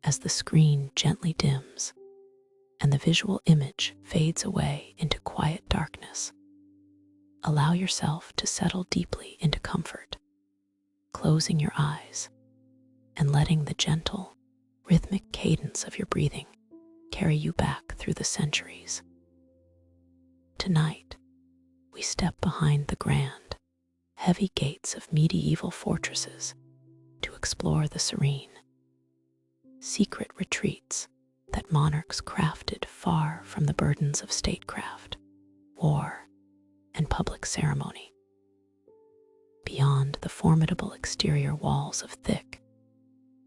as the screen gently dims and the visual image fades away into quiet darkness. Allow yourself to settle deeply into comfort, closing your eyes and letting the gentle, rhythmic cadence of your breathing carry you back through the centuries. Tonight, we step behind the grand, heavy gates of medieval fortresses to explore the serene, secret retreats that monarchs crafted far from the burdens of statecraft, war, and public ceremony. Beyond the formidable exterior walls of thick,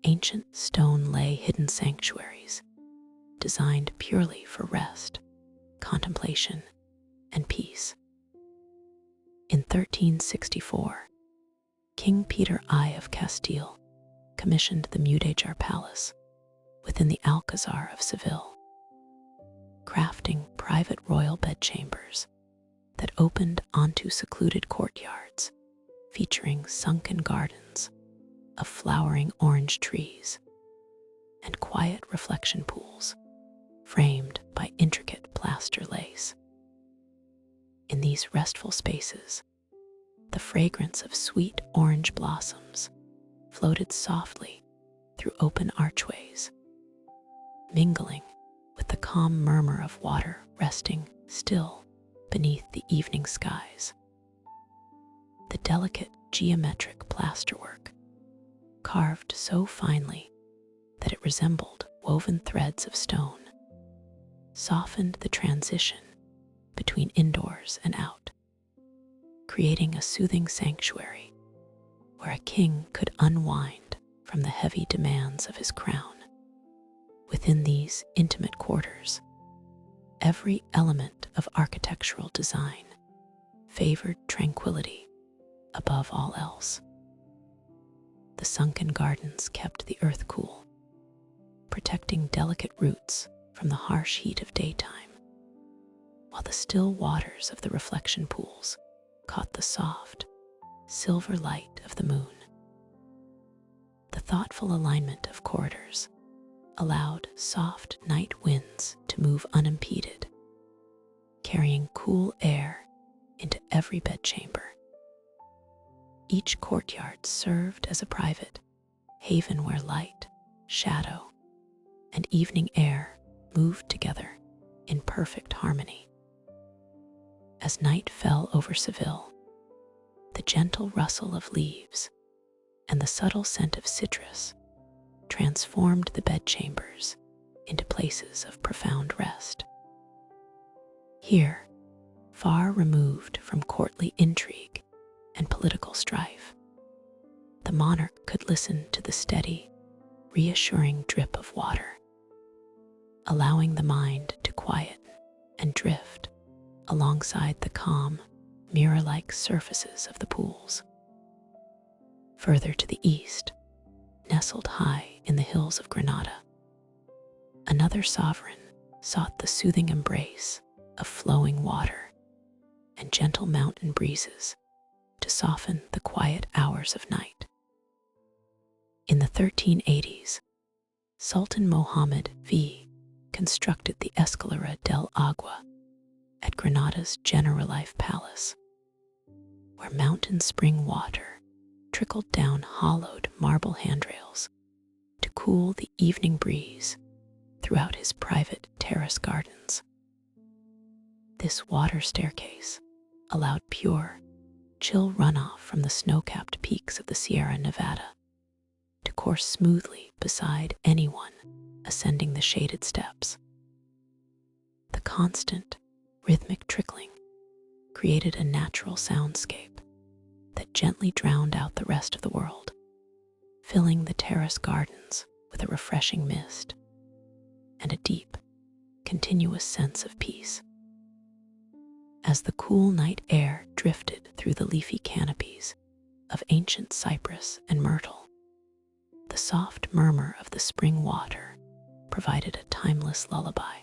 ancient stone lay hidden sanctuaries designed purely for rest, contemplation, and peace. In 1364, King Peter I of Castile commissioned the Mudéjar Palace within the Alcazar of Seville, crafting private royal bedchambers that opened onto secluded courtyards featuring sunken gardens of flowering orange trees and quiet reflection pools framed by intricate plaster lace. In these restful spaces, the fragrance of sweet orange blossoms floated softly through open archways, mingling with the calm murmur of water resting still beneath the evening skies. The delicate geometric plasterwork, carved so finely that it resembled woven threads of stone, softened the transition between indoors and out, creating a soothing sanctuary where a king could unwind from the heavy demands of his crown. Within these intimate quarters, every element of architectural design favored tranquility above all else. The sunken gardens kept the earth cool, protecting delicate roots from the harsh heat of daytime, while the still waters of the reflection pools caught the soft, silver light of the moon. The thoughtful alignment of corridors allowed soft night winds to move unimpeded, carrying cool air into every bedchamber. Each courtyard served as a private haven where light, shadow, and evening air moved together in perfect harmony. As night fell over Seville, the gentle rustle of leaves and the subtle scent of citrus transformed the bedchambers into places of profound rest. Here, far removed from courtly intrigue and political strife, the monarch could listen to the steady, reassuring drip of water, allowing the mind to quiet and drift alongside the calm, mirror-like surfaces of the pools. Further to the east, nestled high in the hills of Granada, another sovereign sought the soothing embrace of flowing water and gentle mountain breezes to soften the quiet hours of night. In the 1380s, Sultan Mohammed V constructed the Escalera del Agua at Granada's Generalife Palace, where mountain spring water trickled down hollowed marble handrails to cool the evening breeze throughout his private terrace gardens. This water staircase allowed pure, chill runoff from the snow-capped peaks of the Sierra Nevada to course smoothly beside anyone ascending the shaded steps. The constant, rhythmic trickling created a natural soundscape that gently drowned out the rest of the world, filling the terrace gardens with a refreshing mist and a deep, continuous sense of peace. As the cool night air drifted through the leafy canopies of ancient cypress and myrtle, the soft murmur of the spring water provided a timeless lullaby.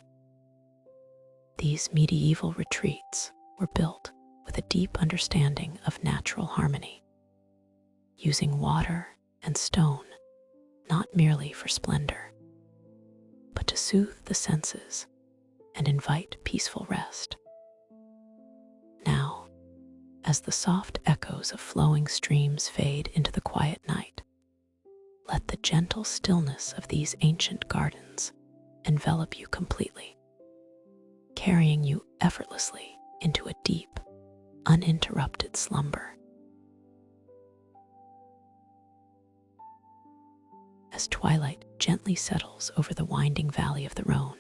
These medieval retreats were built with a deep understanding of natural harmony, using water and stone not merely for splendor, to soothe the senses and invite peaceful rest. Now, as the soft echoes of flowing streams fade into the quiet night, let the gentle stillness of these ancient gardens envelop you completely, carrying you effortlessly into a deep, uninterrupted slumber. As twilight gently settles over the winding valley of the Rhone,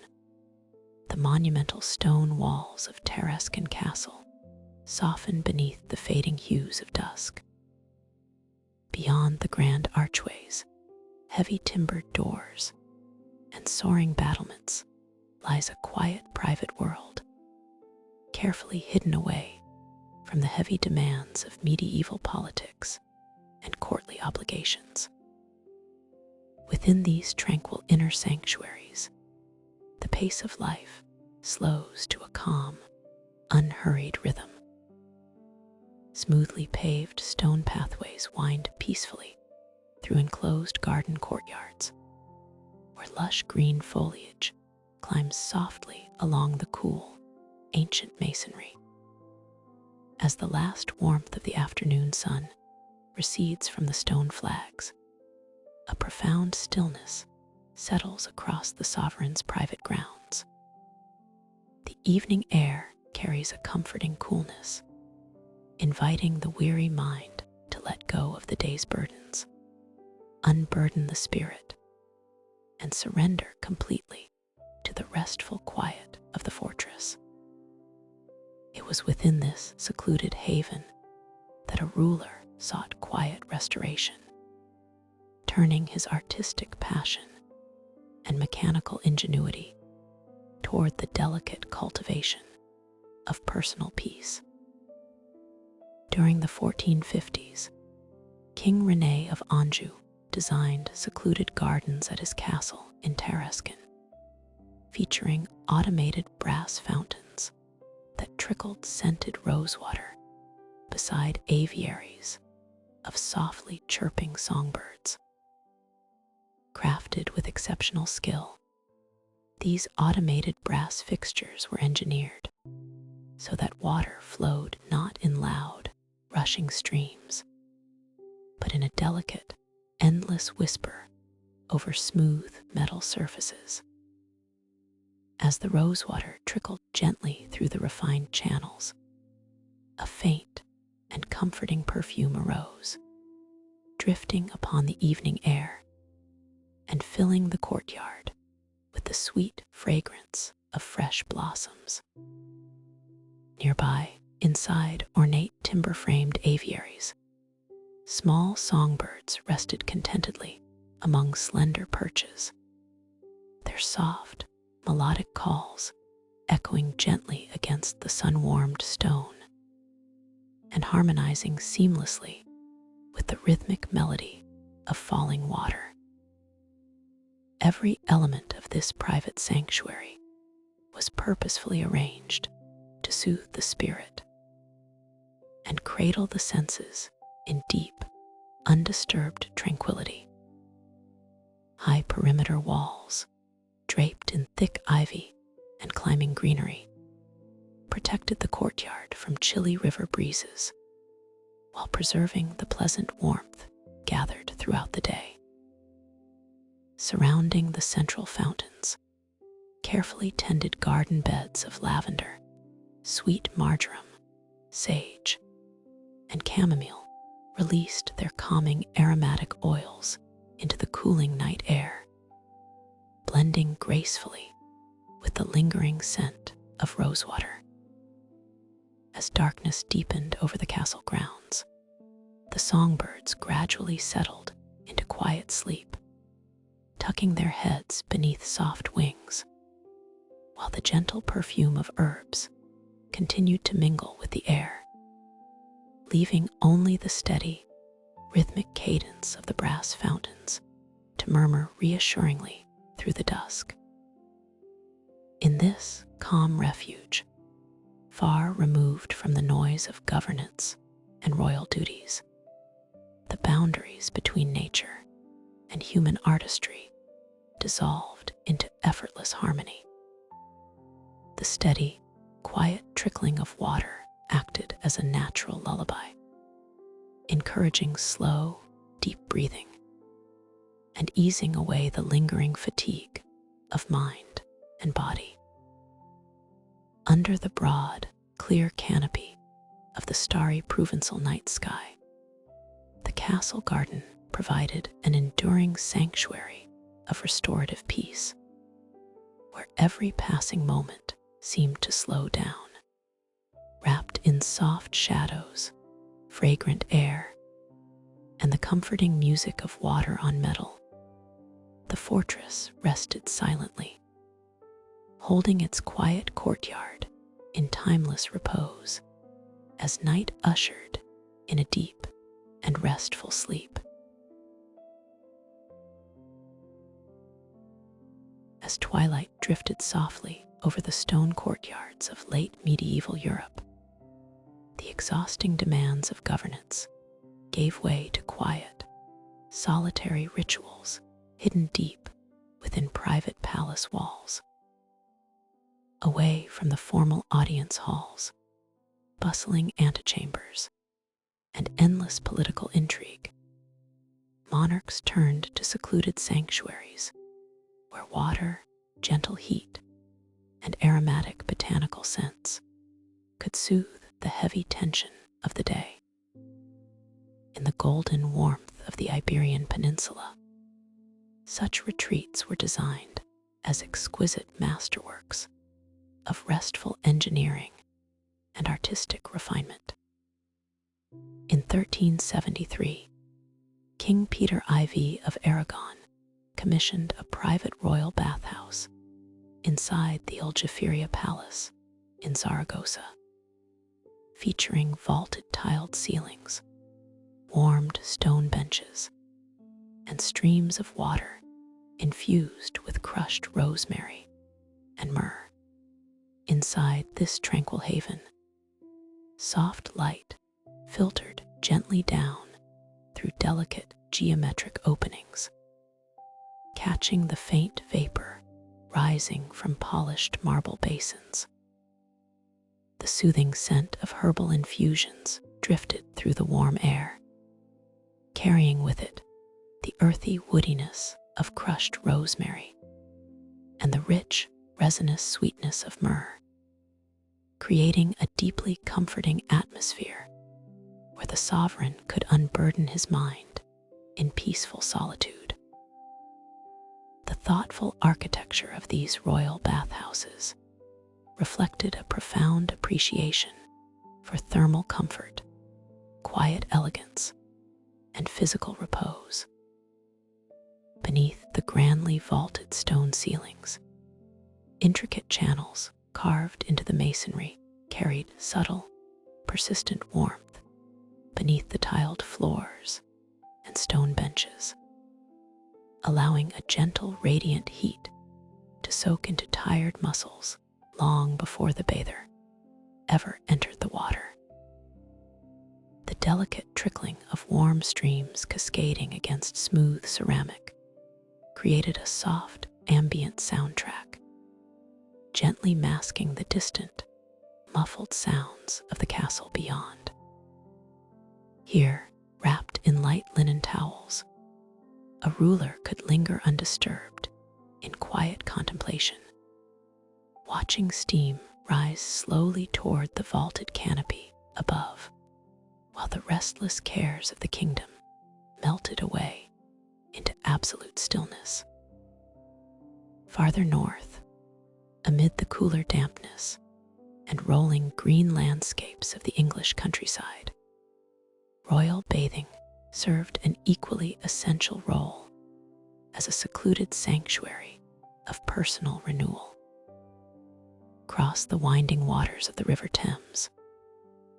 the monumental stone walls of Tarascon Castle soften beneath the fading hues of dusk. Beyond the grand archways, heavy timbered doors, and soaring battlements lies a quiet private world, carefully hidden away from the heavy demands of medieval politics and courtly obligations. Within these tranquil inner sanctuaries, the pace of life slows to a calm, unhurried rhythm. Smoothly paved stone pathways wind peacefully through enclosed garden courtyards, where lush green foliage climbs softly along the cool, ancient masonry. As the last warmth of the afternoon sun recedes from the stone flags, a profound stillness settles across the sovereign's private grounds. The evening air carries a comforting coolness, inviting the weary mind to let go of the day's burdens, unburden the spirit, and surrender completely to the restful quiet of the fortress. It was within this secluded haven that a ruler sought quiet restoration, turning his artistic passion and mechanical ingenuity toward the delicate cultivation of personal peace. During the 1450s, King René of Anjou designed secluded gardens at his castle in Tarascon, featuring automated brass fountains that trickled scented rosewater beside aviaries of softly chirping songbirds. Crafted with exceptional skill, these automated brass fixtures were engineered so that water flowed not in loud, rushing streams, but in a delicate, endless whisper over smooth metal surfaces. As the rosewater trickled gently through the refined channels, a faint and comforting perfume arose, drifting upon the evening air and filling the courtyard with the sweet fragrance of fresh blossoms. Nearby, inside ornate timber-framed aviaries, small songbirds rested contentedly among slender perches, their soft, melodic calls echoing gently against the sun-warmed stone and harmonizing seamlessly with the rhythmic melody of falling water. Every element of this private sanctuary was purposefully arranged to soothe the spirit and cradle the senses in deep, undisturbed tranquility. High perimeter walls, draped in thick ivy and climbing greenery, protected the courtyard from chilly river breezes while preserving the pleasant warmth gathered throughout the day. Surrounding the central fountains, carefully tended garden beds of lavender, sweet marjoram, sage, and chamomile released their calming aromatic oils into the cooling night air, blending gracefully with the lingering scent of rosewater. As darkness deepened over the castle grounds, the songbirds gradually settled into quiet sleep, tucking their heads beneath soft wings, while the gentle perfume of herbs continued to mingle with the air, leaving only the steady, rhythmic cadence of the brass fountains to murmur reassuringly through the dusk. In this calm refuge, far removed from the noise of governance and royal duties, the boundaries between nature and human artistry dissolved into effortless harmony. The steady, quiet trickling of water acted as a natural lullaby, encouraging slow, deep breathing and easing away the lingering fatigue of mind and body. Under the broad, clear canopy of the starry Provençal night sky, the castle garden provided an enduring sanctuary of restorative peace, where every passing moment seemed to slow down. Wrapped in soft shadows, fragrant air, and the comforting music of water on metal, the fortress rested silently, holding its quiet courtyard in timeless repose as night ushered in a deep and restful sleep. As twilight drifted softly over the stone courtyards of late medieval Europe, the exhausting demands of governance gave way to quiet, solitary rituals hidden deep within private palace walls. Away from the formal audience halls, bustling antechambers, and endless political intrigue, monarchs turned to secluded sanctuaries where water, gentle heat, and aromatic botanical scents could soothe the heavy tension of the day. In the golden warmth of the Iberian Peninsula, such retreats were designed as exquisite masterworks of restful engineering and artistic refinement. In 1373, King Peter IV of Aragon commissioned a private royal bathhouse inside the Aljaferia Palace in Zaragoza, featuring vaulted tiled ceilings, warmed stone benches, and streams of water infused with crushed rosemary and myrrh. Inside this tranquil haven, soft light filtered gently down through delicate geometric openings, catching the faint vapor rising from polished marble basins. The soothing scent of herbal infusions drifted through the warm air, carrying with it the earthy woodiness of crushed rosemary and the rich, resinous sweetness of myrrh, creating a deeply comforting atmosphere where the sovereign could unburden his mind in peaceful solitude. The thoughtful architecture of these royal bathhouses reflected a profound appreciation for thermal comfort, quiet elegance, and physical repose. Beneath the grandly vaulted stone ceilings, intricate channels carved into the masonry carried subtle, persistent warmth beneath the tiled floors and stone benches, allowing a gentle, radiant heat to soak into tired muscles long before the bather ever entered the water. The delicate trickling of warm streams cascading against smooth ceramic created a soft, ambient soundtrack, gently masking the distant, muffled sounds of the castle beyond. Here, wrapped in light linen towels, a ruler could linger undisturbed in quiet contemplation, watching steam rise slowly toward the vaulted canopy above, while the restless cares of the kingdom melted away into absolute stillness. Farther north, amid the cooler dampness and rolling green landscapes of the English countryside, royal bathing served an equally essential role as a secluded sanctuary of personal renewal. Across the winding waters of the River Thames,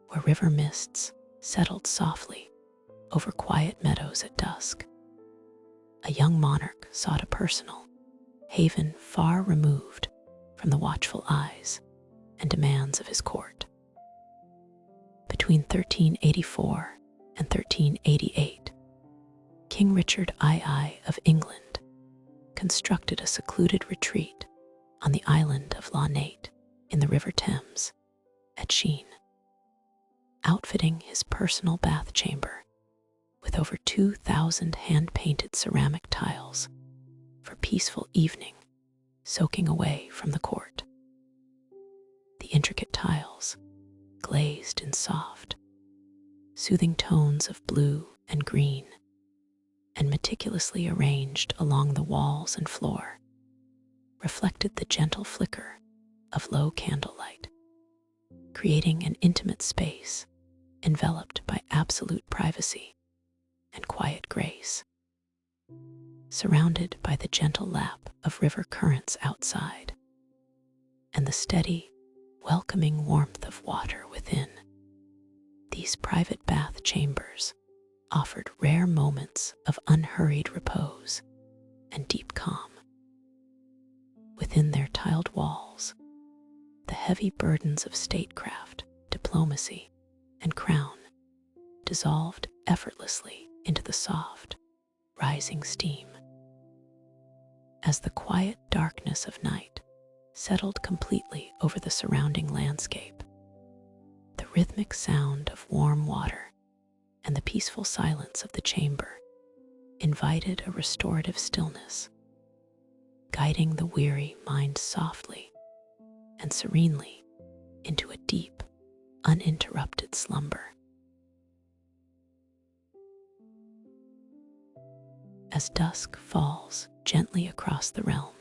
where river mists settled softly over quiet meadows at dusk, a young monarch sought a personal haven far removed from the watchful eyes and demands of his court. Between 1384 and 1388, King Richard II of England constructed a secluded retreat on the island of Launate in the River Thames at Sheen, outfitting his personal bath chamber with over 2,000 hand-painted ceramic tiles for peaceful evening soaking away from the court. The intricate tiles, glazed in soft, soothing tones of blue and green, and meticulously arranged along the walls and floor, reflected the gentle flicker of low candlelight, creating an intimate space enveloped by absolute privacy and quiet grace. Surrounded by the gentle lap of river currents outside and the steady, welcoming warmth of water within, these private bath chambers offered rare moments of unhurried repose and deep calm. Within their tiled walls, the heavy burdens of statecraft, diplomacy, and crown dissolved effortlessly into the soft, rising steam. As the quiet darkness of night settled completely over the surrounding landscape, the rhythmic sound of warm water and the peaceful silence of the chamber invited a restorative stillness, guiding the weary mind softly and serenely into a deep, uninterrupted slumber. As dusk falls gently across the realm,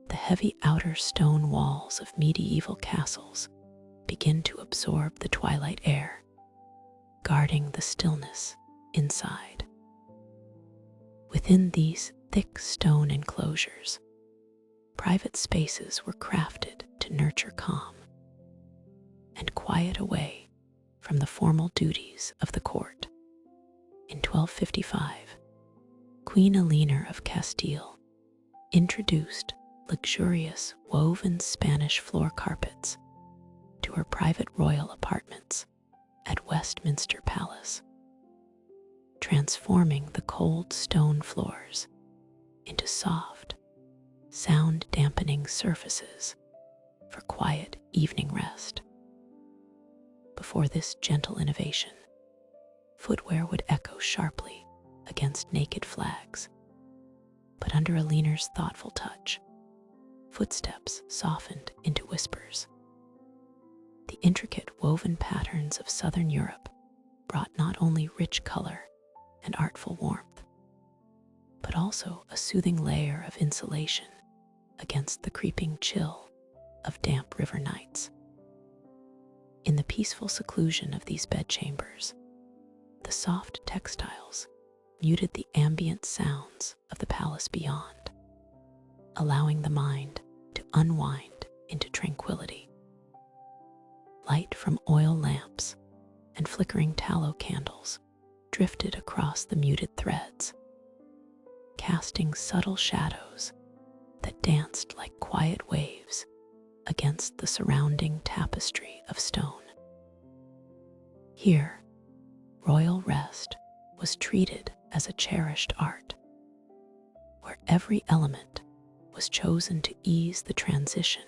the heavy outer stone walls of medieval castles begin to absorb the twilight air, guarding the stillness inside. Within these thick stone enclosures, private spaces were crafted to nurture calm and quiet away from the formal duties of the court. In 1255, Queen Eleanor of Castile introduced luxurious woven Spanish floor carpets to her private royal apartments at Westminster Palace, transforming the cold stone floors into soft, sound-dampening surfaces for quiet evening rest. Before this gentle innovation, footwear would echo sharply against naked flags, but under Eleanor's thoughtful touch, footsteps softened into whispers. The intricate woven patterns of Southern Europe brought not only rich color and artful warmth, but also a soothing layer of insulation against the creeping chill of damp river nights. In the peaceful seclusion of these bedchambers, the soft textiles muted the ambient sounds of the palace beyond, allowing the mind to unwind into tranquility. Light from oil lamps and flickering tallow candles drifted across the muted threads, casting subtle shadows that danced like quiet waves against the surrounding tapestry of stone. Here, royal rest was treated as a cherished art, where every element was chosen to ease the transition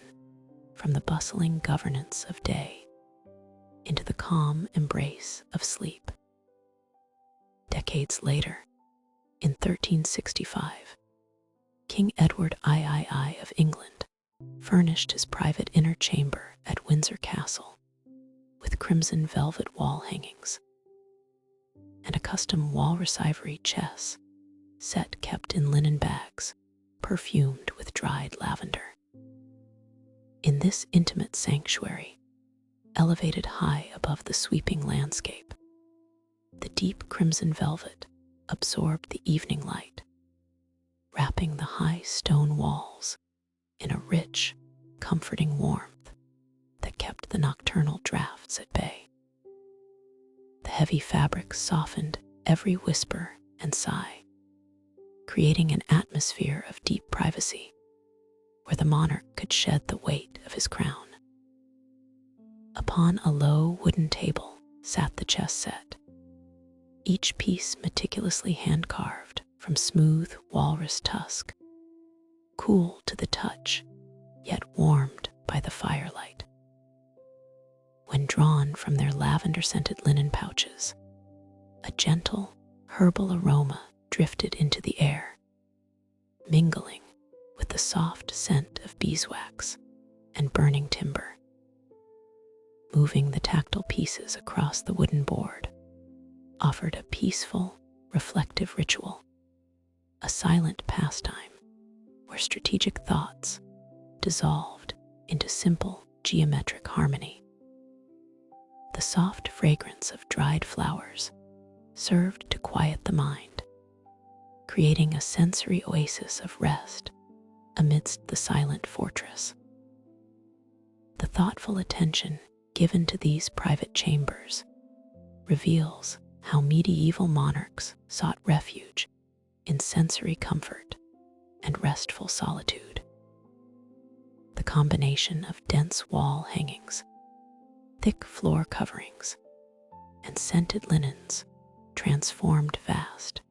from the bustling governance of day into the calm embrace of sleep. Decades later, in 1365, King Edward III of England furnished his private inner chamber at Windsor Castle with crimson velvet wall hangings and a custom walrus ivory chess set kept in linen bags perfumed with dried lavender. In this intimate sanctuary, elevated high above the sweeping landscape, the deep crimson velvet absorbed the evening light, wrapping the high stone walls in a rich, comforting warmth that kept the nocturnal drafts at bay. The heavy fabric softened every whisper and sigh, creating an atmosphere of deep privacy where the monarch could shed the weight of his crown. Upon a low wooden table sat the chess set, each piece meticulously hand-carved from smooth walrus tusk cool to the touch, yet warmed by the firelight. When drawn from their lavender-scented linen pouches, a gentle, herbal aroma drifted into the air, mingling with the soft scent of beeswax and burning timber. Moving the tactile pieces across the wooden board offered a peaceful, reflective ritual, a silent pastime where strategic thoughts dissolved into simple geometric harmony. The soft fragrance of dried flowers served to quiet the mind, creating a sensory oasis of rest amidst the silent fortress. The thoughtful attention given to these private chambers reveals how medieval monarchs sought refuge in sensory comfort and restful solitude. The combination of dense wall hangings, thick floor coverings, and scented linens transformed vast,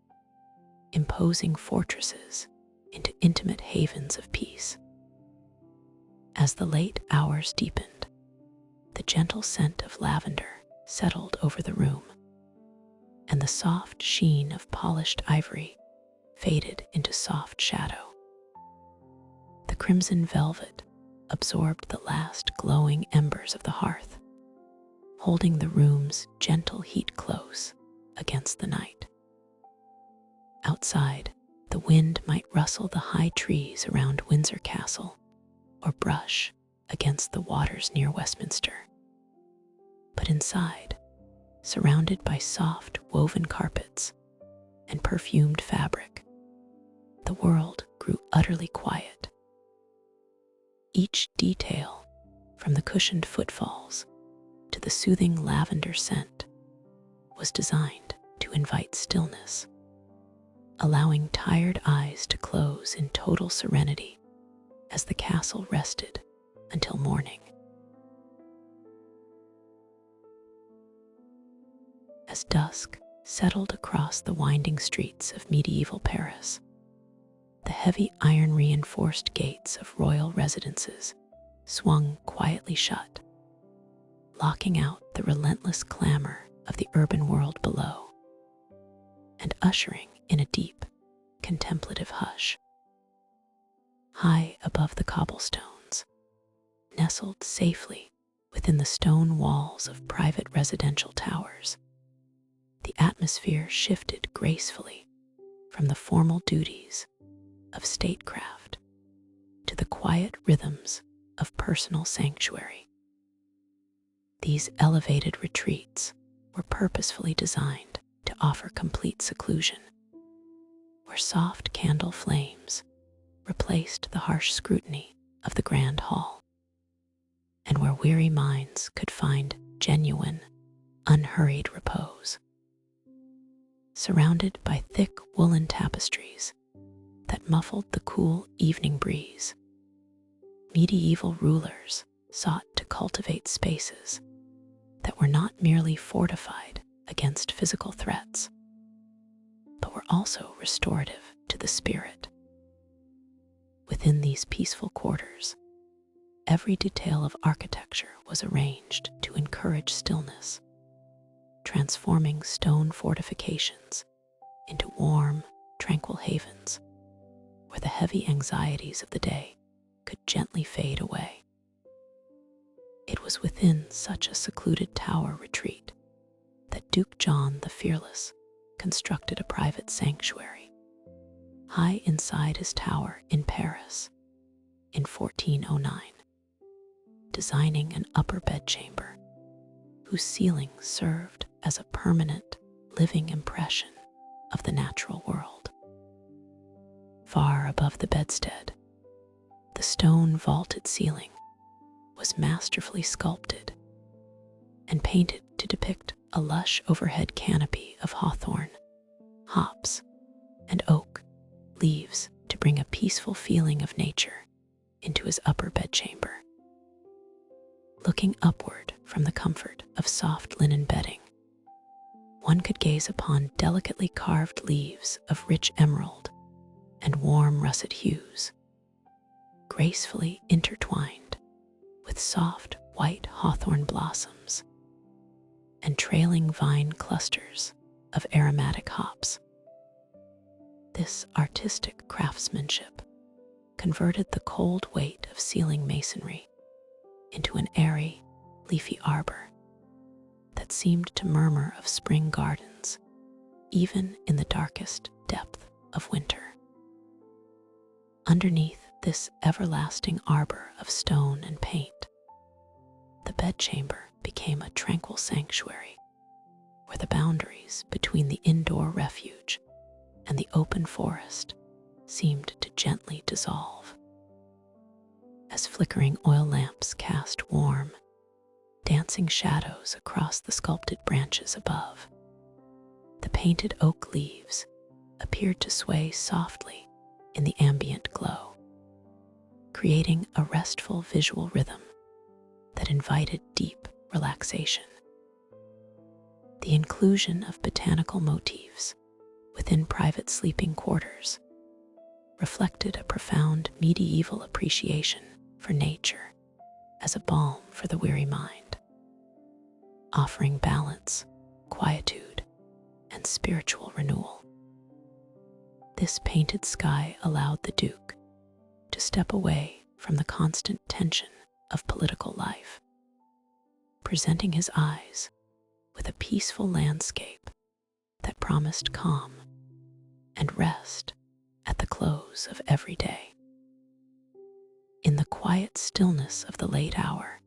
imposing fortresses into intimate havens of peace. As the late hours deepened, the gentle scent of lavender settled over the room, and the soft sheen of polished ivory faded into soft shadow. The crimson velvet absorbed the last glowing embers of the hearth, holding the room's gentle heat close against the night. Outside, the wind might rustle the high trees around Windsor Castle or brush against the waters near Westminster. But inside, surrounded by soft woven carpets and perfumed fabric, the world grew utterly quiet. Each detail, from the cushioned footfalls to the soothing lavender scent, was designed to invite stillness, allowing tired eyes to close in total serenity as the castle rested until morning. As dusk settled across the winding streets of medieval Paris, the heavy iron-reinforced gates of royal residences swung quietly shut, locking out the relentless clamor of the urban world below and ushering in a deep, contemplative hush. High above the cobblestones, nestled safely within the stone walls of private residential towers, the atmosphere shifted gracefully from the formal duties of statecraft to the quiet rhythms of personal sanctuary. These elevated retreats were purposefully designed to offer complete seclusion, where soft candle flames replaced the harsh scrutiny of the grand hall, and where weary minds could find genuine, unhurried repose. Surrounded by thick woolen tapestries that muffled the cool evening breeze, medieval rulers sought to cultivate spaces that were not merely fortified against physical threats, but were also restorative to the spirit. Within these peaceful quarters, every detail of architecture was arranged to encourage stillness, transforming stone fortifications into warm, tranquil havens where the heavy anxieties of the day could gently fade away. It was within such a secluded tower retreat that Duke John the Fearless constructed a private sanctuary high inside his tower in Paris in 1409, designing an upper bedchamber whose ceiling served as a permanent living impression of the natural world. Far above the bedstead, the stone vaulted ceiling was masterfully sculpted and painted to depict a lush overhead canopy of hawthorn, hops, and oak leaves to bring a peaceful feeling of nature into his upper bedchamber. Looking upward from the comfort of soft linen bedding, one could gaze upon delicately carved leaves of rich emerald and warm russet hues, gracefully intertwined with soft white hawthorn blossoms and trailing vine clusters of aromatic hops. This artistic craftsmanship converted the cold weight of ceiling masonry into an airy, leafy arbor that seemed to murmur of spring gardens even in the darkest depth of winter. Underneath this everlasting arbor of stone and paint, the bedchamber became a tranquil sanctuary where the boundaries between the indoor refuge and the open forest seemed to gently dissolve. As flickering oil lamps cast warm, dancing shadows across the sculpted branches above, the painted oak leaves appeared to sway softly in the ambient glow, creating a restful visual rhythm that invited deep relaxation. The inclusion of botanical motifs within private sleeping quarters reflected a profound medieval appreciation for nature as a balm for the weary mind, offering balance, quietude, and spiritual renewal. This painted sky allowed the Duke to step away from the constant tension of political life, presenting his eyes with a peaceful landscape that promised calm and rest at the close of every day. In the quiet stillness of the late hour,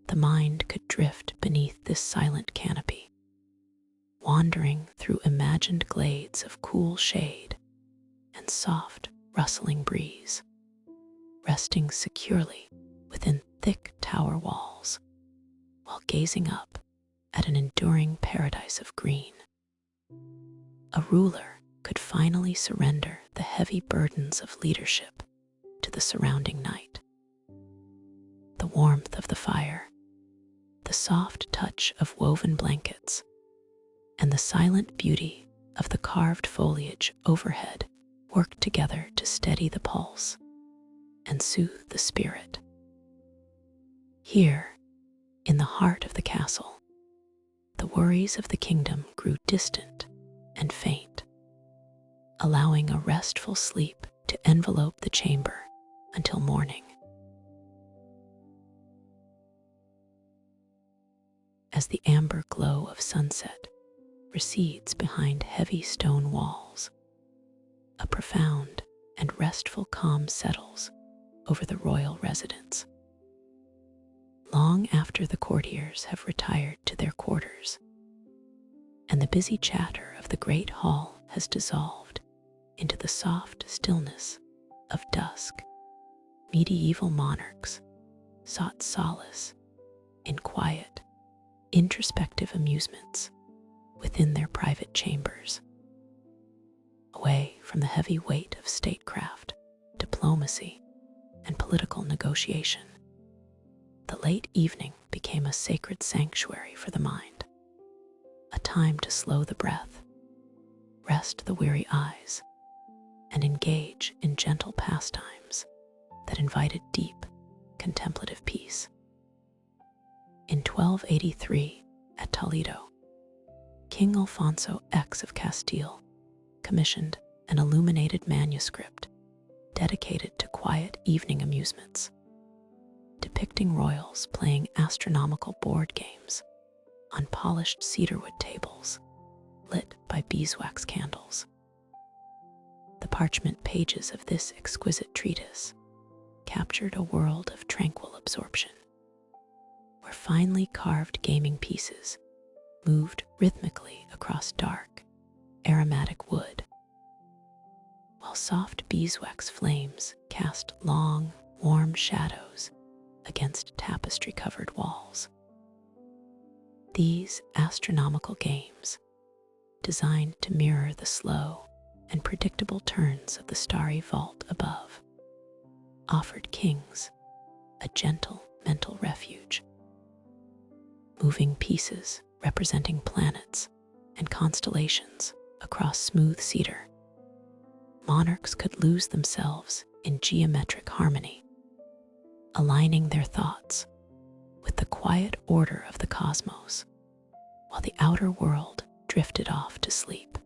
the mind could drift beneath this silent canopy, wandering through imagined glades of cool shade and soft, rustling breeze, resting securely within thick tower walls while gazing up at an enduring paradise of green. A ruler could finally surrender the heavy burdens of leadership to the surrounding night. The warmth of the fire, the soft touch of woven blankets, and the silent beauty of the carved foliage overhead worked together to steady the pulse and soothe the spirit. Here, in the heart of the castle, the worries of the kingdom grew distant and faint, allowing a restful sleep to envelope the chamber until morning. As the amber glow of sunset recedes behind heavy stone walls, a profound and restful calm settles over the royal residence. Long after the courtiers have retired to their quarters, and the busy chatter of the great hall has dissolved into the soft stillness of dusk, medieval monarchs sought solace in quiet, introspective amusements within their private chambers, away from the heavy weight of statecraft, diplomacy, and political negotiation. The late evening became a sacred sanctuary for the mind, a time to slow the breath, rest the weary eyes, and engage in gentle pastimes that invited deep, contemplative peace. In 1283, at Toledo, King Alfonso X of Castile commissioned an illuminated manuscript dedicated to quiet evening amusements, depicting royals playing astronomical board games on polished cedarwood tables lit by beeswax candles. The parchment pages of this exquisite treatise captured a world of tranquil absorption, where finely carved gaming pieces moved rhythmically across dark, aromatic wood, while soft beeswax flames cast long, warm shadows against tapestry-covered walls. These astronomical games, designed to mirror the slow and predictable turns of the starry vault above, offered kings a gentle mental refuge. Moving pieces representing planets and constellations across smooth cedar, monarchs could lose themselves in geometric harmony, aligning their thoughts with the quiet order of the cosmos, while the outer world drifted off to sleep.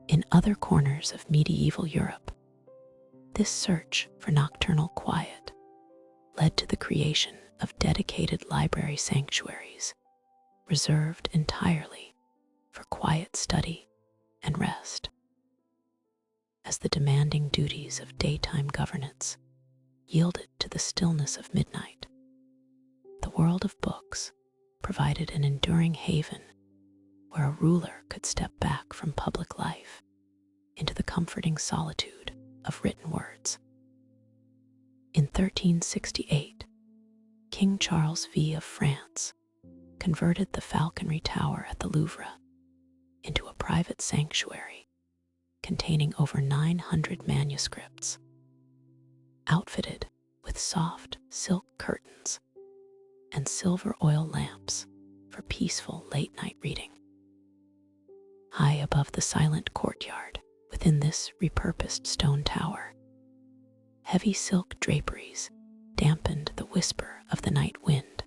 In other corners of medieval Europe, this search for nocturnal quiet led to the creation of dedicated library sanctuaries reserved entirely for quiet study and rest. As the demanding duties of daytime governance yielded to the stillness of midnight, the world of books provided an enduring haven where a ruler could step back from public life into the comforting solitude of written words. In 1368, King Charles V of France converted the Falconry Tower at the Louvre into a private sanctuary containing over 900 manuscripts, outfitted with soft silk curtains and silver oil lamps for peaceful late-night reading. High above the silent courtyard within this repurposed stone tower, heavy silk draperies dampened the whisper of the night wind,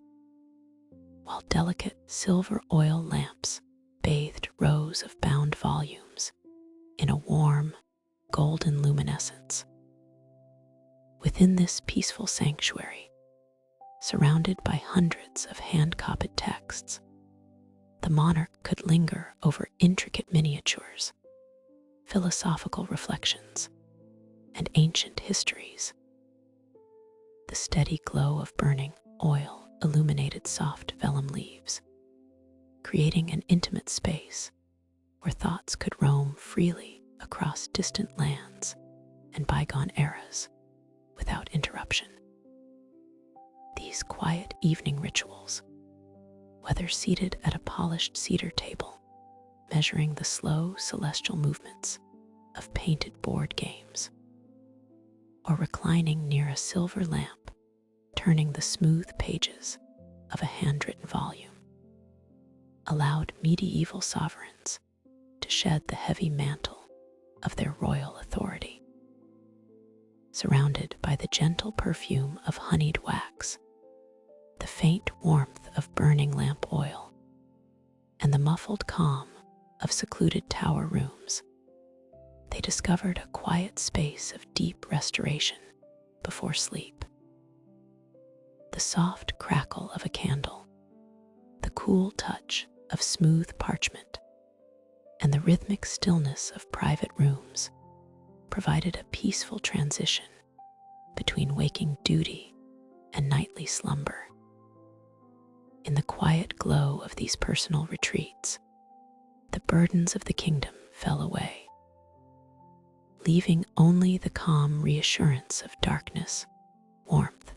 while delicate silver oil lamps bathed rows of bound volumes in a warm, golden luminescence. Within this peaceful sanctuary, surrounded by hundreds of hand-copied texts, the monarch could linger over intricate miniatures, philosophical reflections, and ancient histories. The steady glow of burning oil illuminated soft vellum leaves, creating an intimate space where thoughts could roam freely across distant lands and bygone eras without interruption. These quiet evening rituals, whether seated at a polished cedar table, measuring the slow celestial movements of painted board games, or reclining near a silver lamp, turning the smooth pages of a handwritten volume, allowed medieval sovereigns to shed the heavy mantle of their royal authority. Surrounded by the gentle perfume of honeyed wax, the faint warmth of burning lamp oil, and the muffled calm of secluded tower rooms, they discovered a quiet space of deep restoration before sleep. The soft crackle of a candle, the cool touch of smooth parchment, and the rhythmic stillness of private rooms provided a peaceful transition between waking duty and nightly slumber. In the quiet glow of these personal retreats, the burdens of the kingdom fell away, leaving only the calm reassurance of darkness, warmth,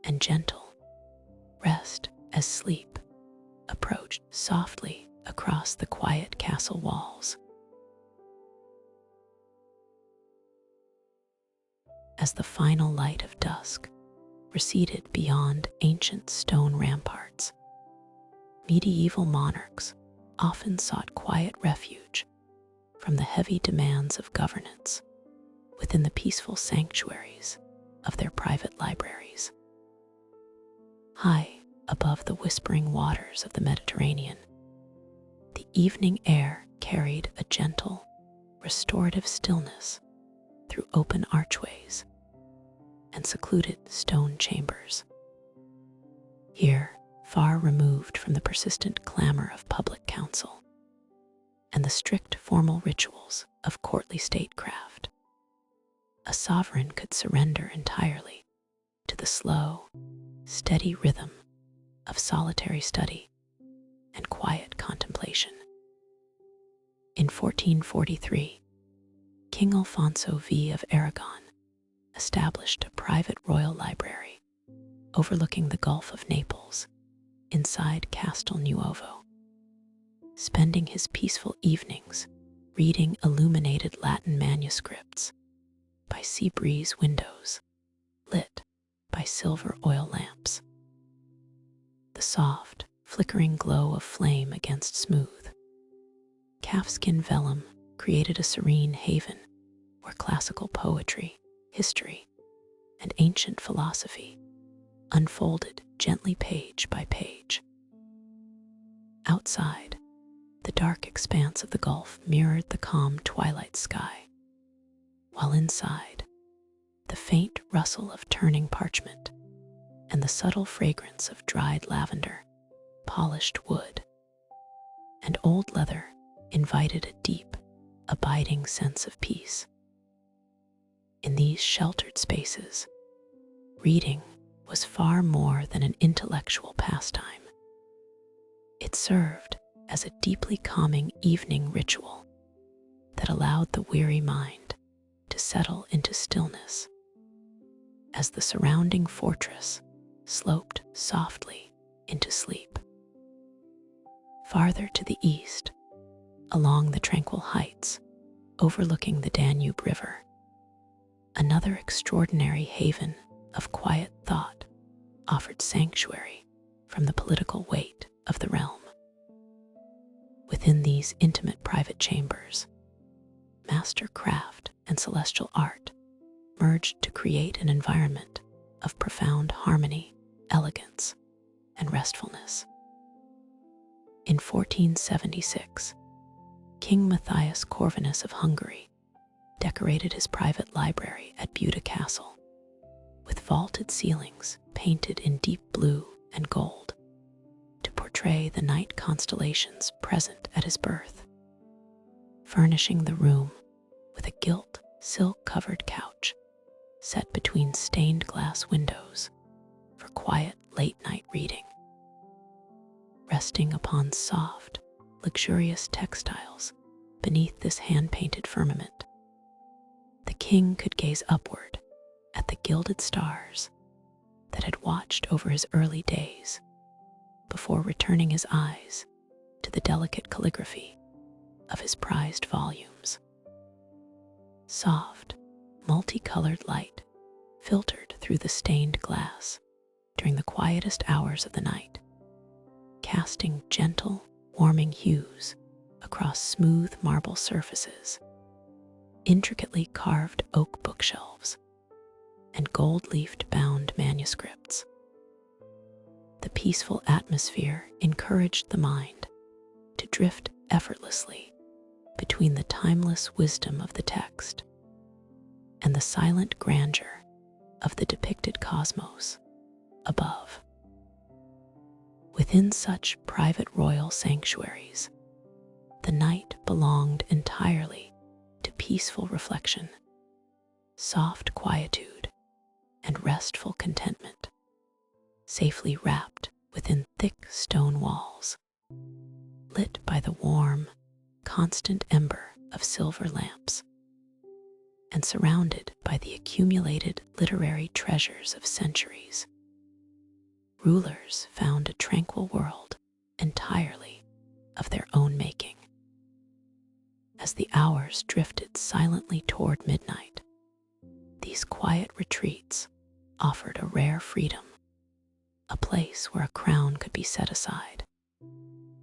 and gentle rest as sleep approached softly across the quiet castle walls. As the final light of dusk receded beyond ancient stone ramparts, medieval monarchs often sought quiet refuge from the heavy demands of governance within the peaceful sanctuaries of their private libraries. High above the whispering waters of the Mediterranean, the evening air carried a gentle, restorative stillness through open archways and secluded stone chambers. Here, far removed from the persistent clamor of public council and the strict formal rituals of courtly statecraft, a sovereign could surrender entirely to the slow, steady rhythm of solitary study and quiet contemplation. In 1443, King Alfonso V of Aragon established a private royal library overlooking the Gulf of Naples inside Castel Nuovo, spending his peaceful evenings reading illuminated Latin manuscripts by sea breeze windows lit by silver oil lamps. The soft, flickering glow of flame against smooth, calfskin vellum created a serene haven where classical poetry, history, and ancient philosophy unfolded gently page by page. Outside, the dark expanse of the gulf mirrored the calm twilight sky, while inside, the faint rustle of turning parchment and the subtle fragrance of dried lavender, polished wood, and old leather invited a deep, abiding sense of peace. In these sheltered spaces, reading was far more than an intellectual pastime. It served as a deeply calming evening ritual that allowed the weary mind to settle into stillness as the surrounding fortress sloped softly into sleep. Farther to the east, along the tranquil heights overlooking the Danube River, another extraordinary haven of quiet thought offered sanctuary from the political weight of the realm. Within these intimate private chambers, master craft and celestial art merged to create an environment of profound harmony, elegance, and restfulness. In 1476, King Matthias Corvinus of Hungary decorated his private library at Buda Castle with vaulted ceilings painted in deep blue and gold to portray the night constellations present at his birth, furnishing the room with a gilt, silk-covered couch set between stained glass windows for quiet late-night reading. Resting upon soft, luxurious textiles beneath this hand-painted firmament, the king could gaze upward at the gilded stars that had watched over his early days before returning his eyes to the delicate calligraphy of his prized volumes. Soft, multicolored light filtered through the stained glass during the quietest hours of the night, casting gentle, warming hues across smooth marble surfaces, intricately carved oak bookshelves, and gold-leafed bound manuscripts. The peaceful atmosphere encouraged the mind to drift effortlessly between the timeless wisdom of the text and the silent grandeur of the depicted cosmos above. Within such private royal sanctuaries, the night belonged entirely to peaceful reflection, soft quietude, and restful contentment, safely wrapped within thick stone walls, lit by the warm, constant ember of silver lamps, and surrounded by the accumulated literary treasures of centuries. Rulers found a tranquil world entirely of their own making. As the hours drifted silently toward midnight, these quiet retreats offered a rare freedom, a place where a crown could be set aside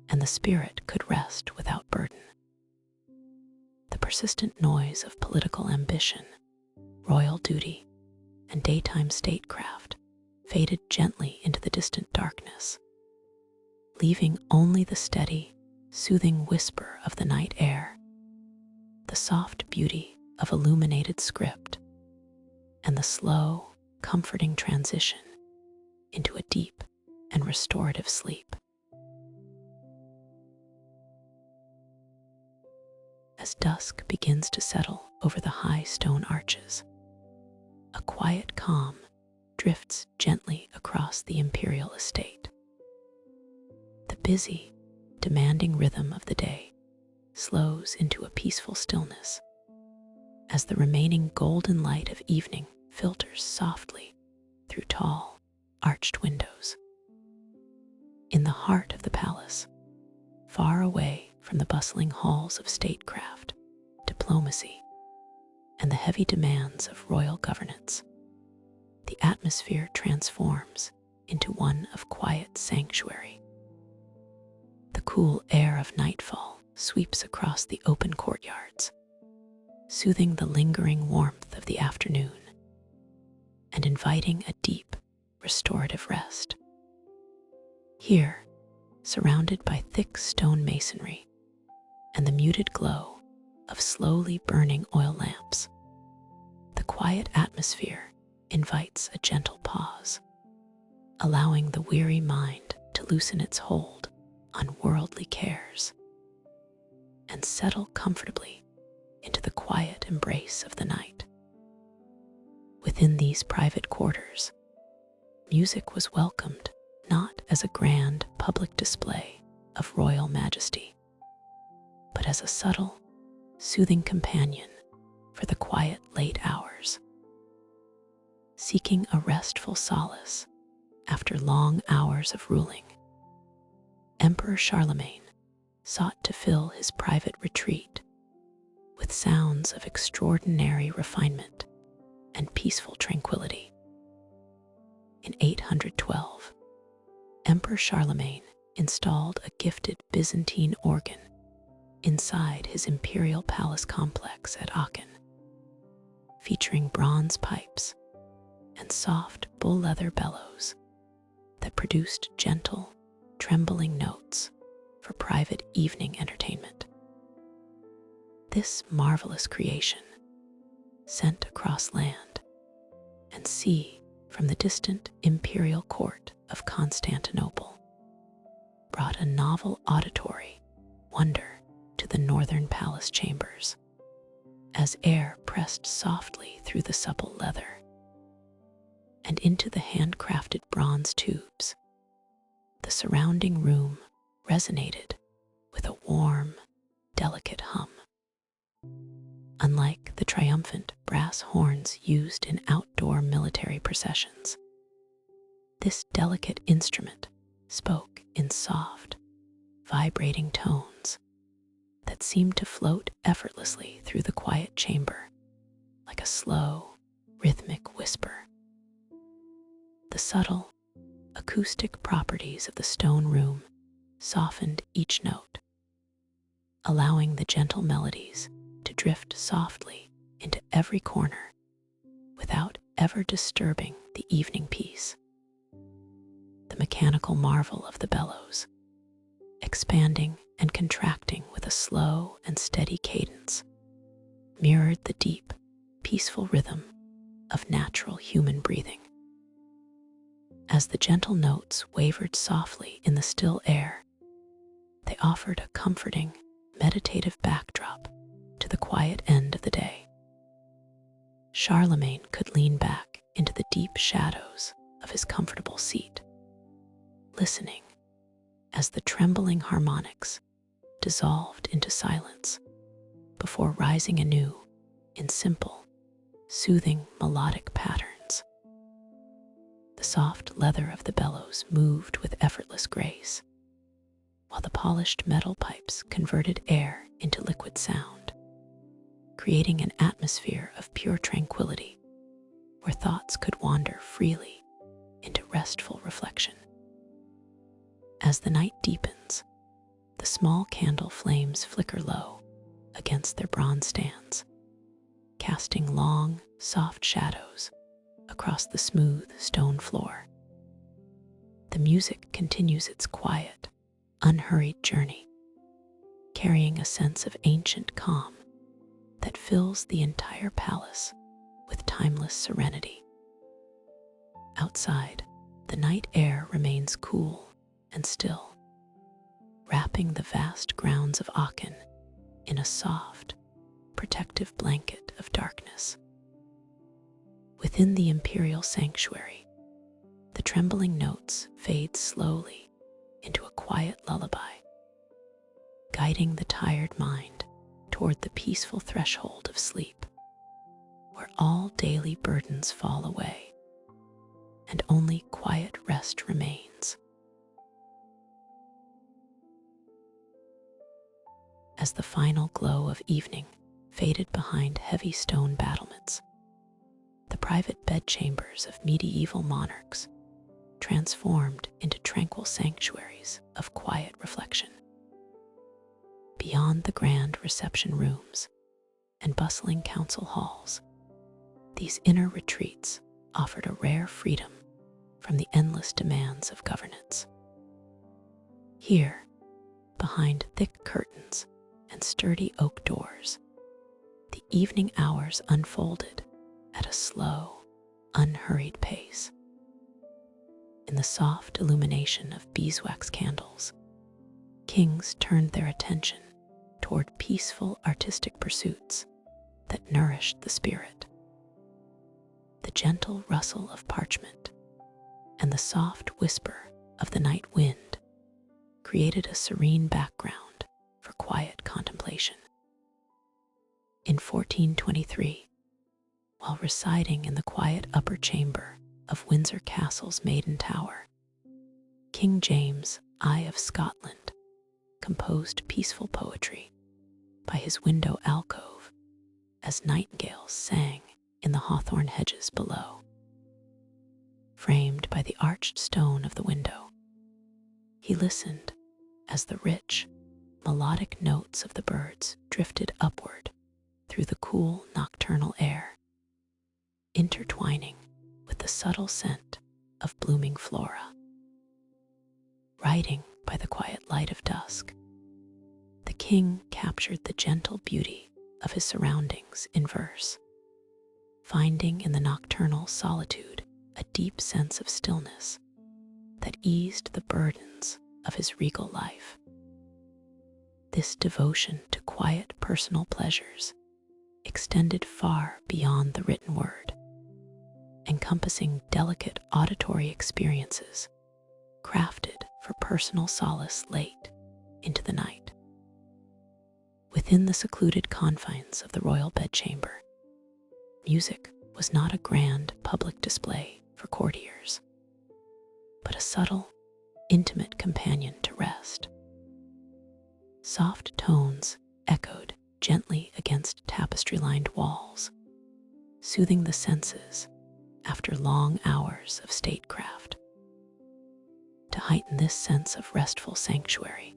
and the spirit could rest without burden. The persistent noise of political ambition, royal duty, and daytime statecraft faded gently into the distant darkness, leaving only the steady, soothing whisper of the night air, the soft beauty of illuminated script, and the slow, comforting transition into a deep and restorative sleep. As dusk begins to settle over the high stone arches, a quiet calm drifts gently across the imperial estate. The busy, demanding rhythm of the day slows into a peaceful stillness as the remaining golden light of evening filters softly through tall, arched windows. In the heart of the palace, far away from the bustling halls of statecraft, diplomacy, and the heavy demands of royal governance, the atmosphere transforms into one of quiet sanctuary. The cool air of nightfall sweeps across the open courtyards, soothing the lingering warmth of the afternoon and inviting a deep, restorative rest. Here, surrounded by thick stone masonry and the muted glow of slowly burning oil lamps, the quiet atmosphere invites a gentle pause, allowing the weary mind to loosen its hold on worldly cares and settle comfortably into the quiet embrace of the night. Within these private quarters, music was welcomed not as a grand public display of royal majesty, but as a subtle, soothing companion for the quiet late hours. Seeking a restful solace after long hours of ruling, Emperor Charlemagne sought to fill his private retreat with sounds of extraordinary refinement and peaceful tranquility. In 812, Emperor Charlemagne installed a gifted Byzantine organ inside his imperial palace complex at Aachen, featuring bronze pipes and soft bull leather bellows that produced gentle, trembling notes for private evening entertainment. This marvelous creation, sent across land and sea from the distant imperial court of Constantinople, brought a novel auditory wonder to the northern palace chambers as air pressed softly through the supple leather and into the handcrafted bronze tubes. The surrounding room resonated with a warm, delicate hum. Unlike the triumphant brass horns used in outdoor military processions, this delicate instrument spoke in soft, vibrating tones that seemed to float effortlessly through the quiet chamber like a slow, rhythmic whisper. The subtle, acoustic properties of the stone room softened each note, allowing the gentle melodies to drift softly into every corner without ever disturbing the evening peace. The mechanical marvel of the bellows, expanding and contracting with a slow and steady cadence, mirrored the deep, peaceful rhythm of natural human breathing. As the gentle notes wavered softly in the still air, they offered a comforting, meditative backdrop to the quiet end of the day. Charlemagne could lean back into the deep shadows of his comfortable seat, listening as the trembling harmonics dissolved into silence before rising anew in simple, soothing melodic patterns. The soft leather of the bellows moved with effortless grace, while the polished metal pipes converted air into liquid sound, creating an atmosphere of pure tranquility where thoughts could wander freely into restful reflection. As the night deepens, the small candle flames flicker low against their bronze stands, casting long, soft shadows across the smooth stone floor. The music continues its quiet, unhurried journey, carrying a sense of ancient calm that fills the entire palace with timeless serenity. Outside, the night air remains cool and still, wrapping the vast grounds of Aachen in a soft, protective blanket of darkness. Within the imperial sanctuary, the trembling notes fade slowly into a quiet lullaby, guiding the tired mind toward the peaceful threshold of sleep, where all daily burdens fall away and only quiet rest remains. As the final glow of evening faded behind heavy stone battlements, the private bedchambers of medieval monarchs transformed into tranquil sanctuaries of quiet reflection. Beyond the grand reception rooms, and bustling council halls, these inner retreats offered a rare freedom from the endless demands of governance. Here, behind thick curtains and sturdy oak doors, the evening hours unfolded at a slow, unhurried pace. In the soft illumination of beeswax candles, kings turned their attention toward peaceful artistic pursuits that nourished the spirit. The gentle rustle of parchment and the soft whisper of the night wind created a serene background for quiet contemplation. In 1423, while residing in the quiet upper chamber of Windsor Castle's maiden tower, King James I of Scotland composed peaceful poetry by his window alcove as nightingales sang in the hawthorn hedges below. Framed by the arched stone of the window, he listened as the rich, melodic notes of the birds drifted upward through the cool nocturnal air, intertwining with the subtle scent of blooming flora. Riding by the quiet light of dusk, the king captured the gentle beauty of his surroundings in verse, finding in the nocturnal solitude a deep sense of stillness that eased the burdens of his regal life. This devotion to quiet personal pleasures extended far beyond the written word, encompassing delicate auditory experiences crafted for personal solace late into the night. Within the secluded confines of the royal bedchamber, music was not a grand public display for courtiers, but a subtle, intimate companion to rest. Soft tones echoed gently against tapestry-lined walls, soothing the senses after long hours of statecraft. To heighten this sense of restful sanctuary,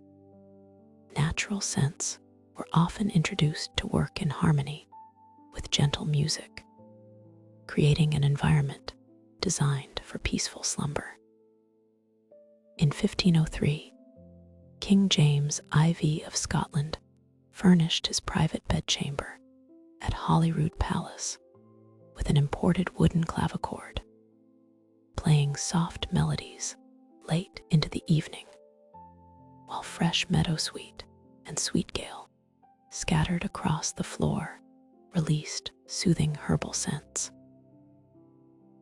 natural scents were often introduced to work in harmony with gentle music, creating an environment designed for peaceful slumber. In 1503, King James IV of Scotland furnished his private bedchamber at Holyrood Palace with an imported wooden clavichord, playing soft melodies late into the evening, while fresh meadowsweet and sweetgale scattered across the floor released soothing herbal scents.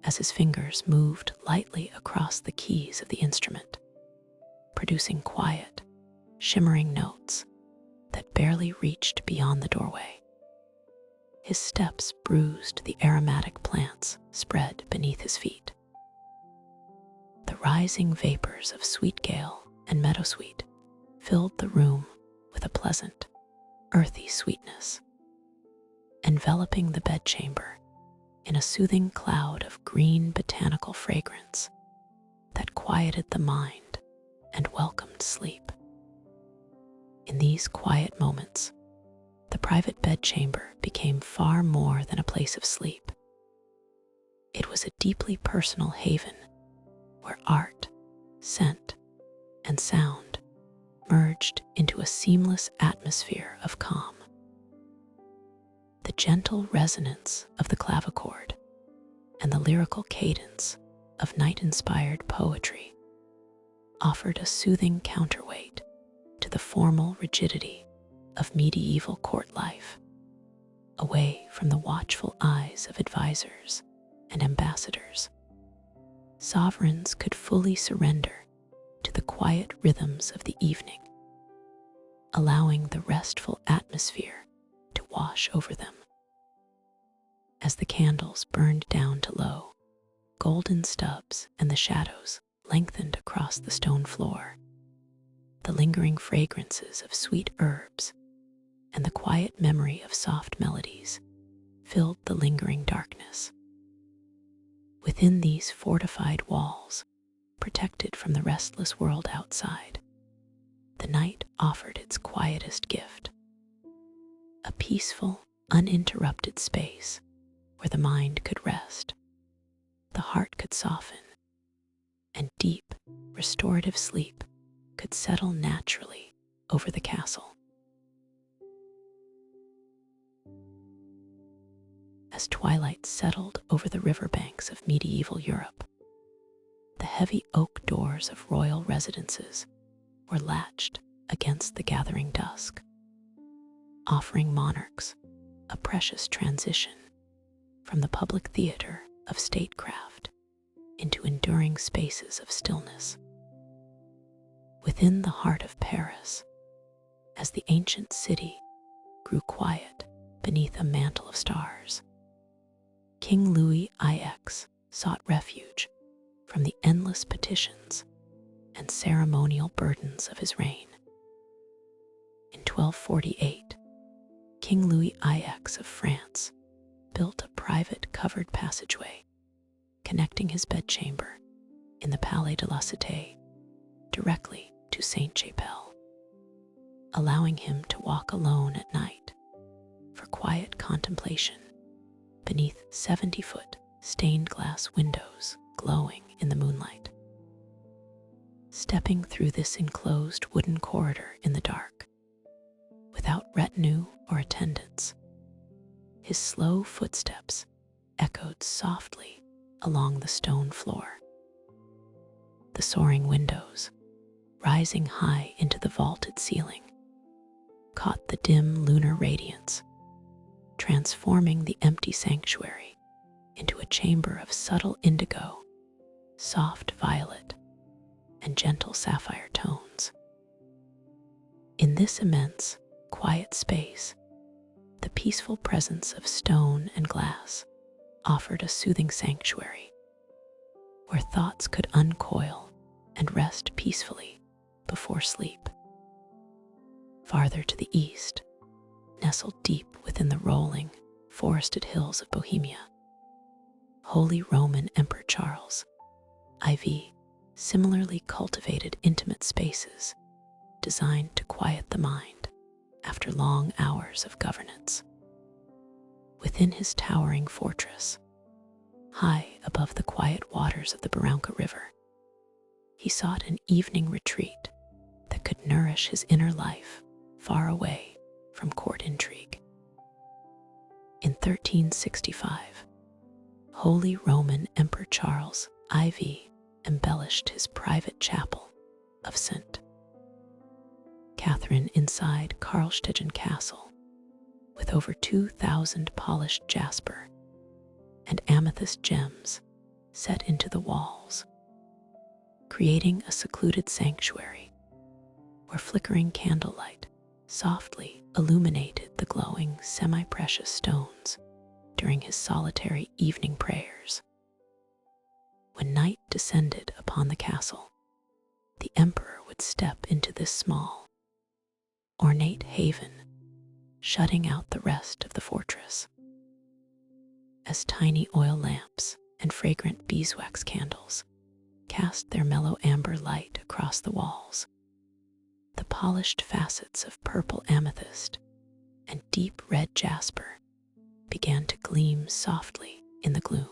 As his fingers moved lightly across the keys of the instrument, producing quiet, shimmering notes that barely reached beyond the doorway, his steps bruised the aromatic plants spread beneath his feet. The rising vapors of sweetgale and meadowsweet filled the room with a pleasant, earthy sweetness, enveloping the bedchamber in a soothing cloud of green botanical fragrance that quieted the mind and welcomed sleep. In these quiet moments, the private bedchamber became far more than a place of sleep. It was a deeply personal haven where art, scent, and sound merged into a seamless atmosphere of calm. The gentle resonance of the clavichord and the lyrical cadence of night-inspired poetry offered a soothing counterweight to the formal rigidity of medieval court life, away from the watchful eyes of advisors and ambassadors. Sovereigns could fully surrender to the quiet rhythms of the evening, allowing the restful atmosphere to wash over them. As the candles burned down to low, golden stubs and the shadows lengthened across the stone floor, the lingering fragrances of sweet herbs and the quiet memory of soft melodies filled the lingering darkness. Within these fortified walls, protected from the restless world outside, the night offered its quietest gift, a peaceful, uninterrupted space where the mind could rest, the heart could soften, and deep, restorative sleep could settle naturally over the castle. As twilight settled over the riverbanks of medieval Europe, the heavy oak doors of royal residences were latched against the gathering dusk, offering monarchs a precious transition from the public theater of statecraft into enduring spaces of stillness. Within the heart of Paris, as the ancient city grew quiet beneath a mantle of stars, King Louis IX sought refuge from the endless petitions and ceremonial burdens of his reign. In 1248, King Louis IX of France built a private covered passageway connecting his bedchamber in the Palais de la Cité directly to Sainte-Chapelle, allowing him to walk alone at night for quiet contemplation beneath 70-foot stained glass windows glowing in the moonlight. Stepping through this enclosed wooden corridor in the dark, without retinue or attendants, his slow footsteps echoed softly along the stone floor. The soaring windows, rising high into the vaulted ceiling, caught the dim lunar radiance, transforming the empty sanctuary into a chamber of subtle indigo, soft violet, and gentle sapphire tones. In this immense, quiet space, the peaceful presence of stone and glass offered a soothing sanctuary where thoughts could uncoil and rest peacefully before sleep. Farther to the east, nestled deep within the rolling, forested hills of Bohemia, Holy Roman Emperor Charles IV similarly cultivated intimate spaces designed to quiet the mind after long hours of governance. Within his towering fortress, high above the quiet waters of the Barranca River, he sought an evening retreat that could nourish his inner life far away from court intrigue. In 1365, Holy Roman Emperor Charles IV embellished his private chapel of St. Catherine inside Karlstegen Castle with over 2,000 polished jasper and amethyst gems set into the walls, creating a secluded sanctuary where flickering candlelight softly illuminated the glowing semi-precious stones during his solitary evening prayers. When night descended upon the castle, the emperor would step into this small, ornate haven, shutting out the rest of the fortress. As tiny oil lamps and fragrant beeswax candles cast their mellow amber light across the walls, the polished facets of purple amethyst and deep red jasper began to gleam softly in the gloom.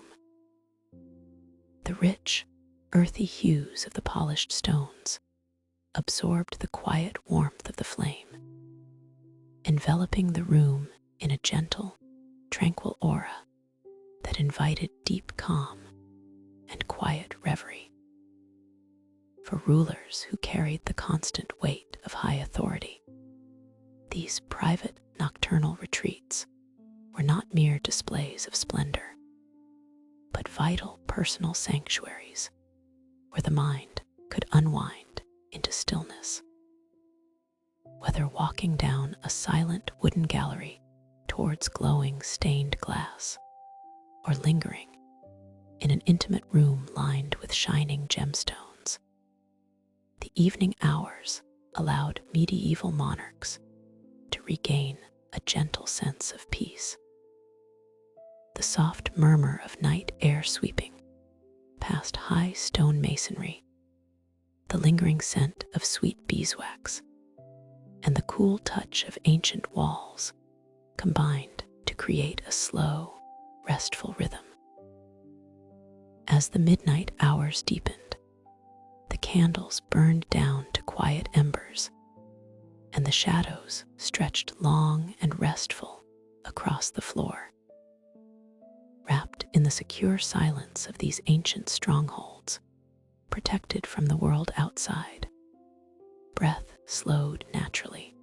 The rich, earthy hues of the polished stones absorbed the quiet warmth of the flame, enveloping the room in a gentle, tranquil aura that invited deep calm and quiet reverie. For rulers who carried the constant weight of high authority, these private nocturnal retreats were not mere displays of splendor, but vital personal sanctuaries where the mind could unwind into stillness. Whether walking down a silent wooden gallery towards glowing stained glass, or lingering in an intimate room lined with shining gemstones, the evening hours allowed medieval monarchs to regain a gentle sense of peace. The soft murmur of night air sweeping past high stone masonry, the lingering scent of sweet beeswax, and the cool touch of ancient walls combined to create a slow, restful rhythm. As the midnight hours deepened, the candles burned down to quiet embers, and the shadows stretched long and restful across the floor. Wrapped in the secure silence of these ancient strongholds, protected from the world outside, breath slowed naturally.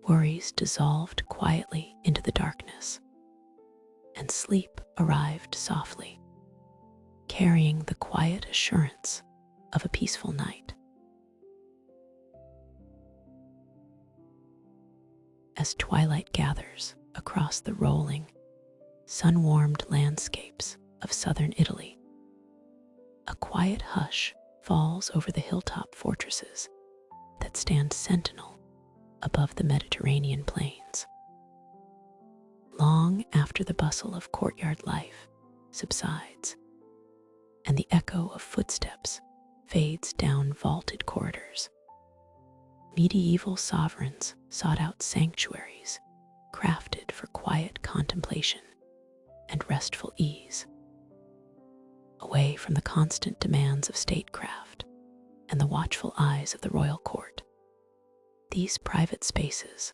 Worries dissolved quietly into the darkness, and sleep arrived softly, carrying the quiet assurance of a peaceful night. As twilight gathers across the rolling, sun-warmed landscapes of southern Italy, a quiet hush falls over the hilltop fortresses that stand sentinel above the Mediterranean plains. Long after the bustle of courtyard life subsides, and the echo of footsteps fades down vaulted corridors, medieval sovereigns sought out sanctuaries crafted for quiet contemplation and restful ease, away from the constant demands of statecraft and the watchful eyes of the royal court. These private spaces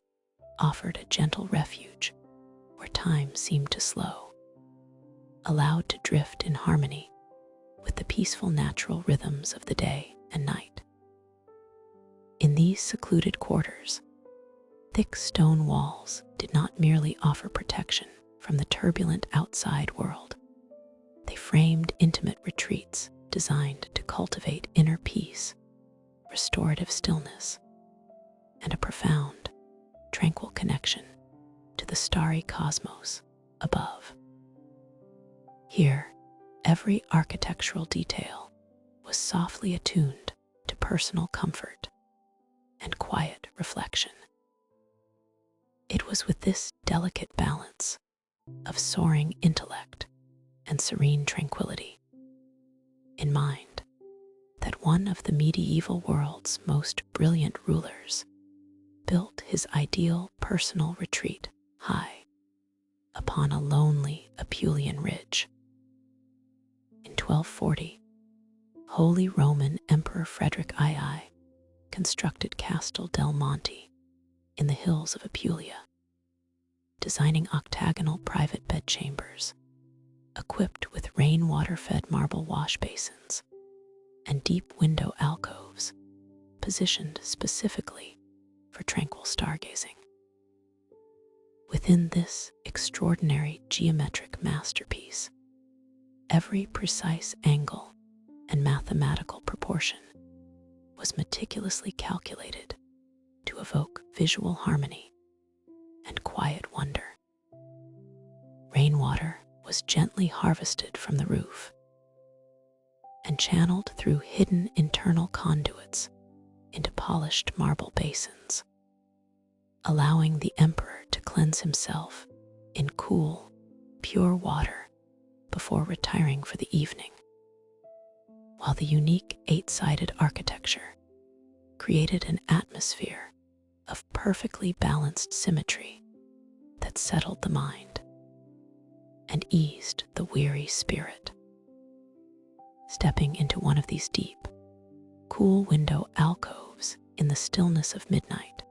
offered a gentle refuge where time seemed to slow, allowed to drift in harmony with the peaceful natural rhythms of the day and night. In these secluded quarters, thick stone walls did not merely offer protection from the turbulent outside world. They framed intimate retreats designed to cultivate inner peace, restorative stillness, and a profound, tranquil connection to the starry cosmos above. Here, every architectural detail was softly attuned to personal comfort and quiet reflection. It was with this delicate balance of soaring intellect and serene tranquility in mind that one of the medieval world's most brilliant rulers built his ideal personal retreat high upon a lonely Apulian ridge. In 1240, Holy Roman Emperor Frederick II constructed Castel del Monte in the hills of Apulia, designing octagonal private bedchambers equipped with rainwater-fed marble wash basins and deep window alcoves positioned specifically for tranquil stargazing. Within this extraordinary geometric masterpiece, every precise angle and mathematical proportion was meticulously calculated to evoke visual harmony and quiet wonder. Rainwater was gently harvested from the roof and channeled through hidden internal conduits into polished marble basins, allowing the emperor to cleanse himself in cool, pure water before retiring for the evening, while the unique eight-sided architecture created an atmosphere of perfectly balanced symmetry that settled the mind and eased the weary spirit. Stepping into one of these deep, cool window alcoves in the stillness of midnight,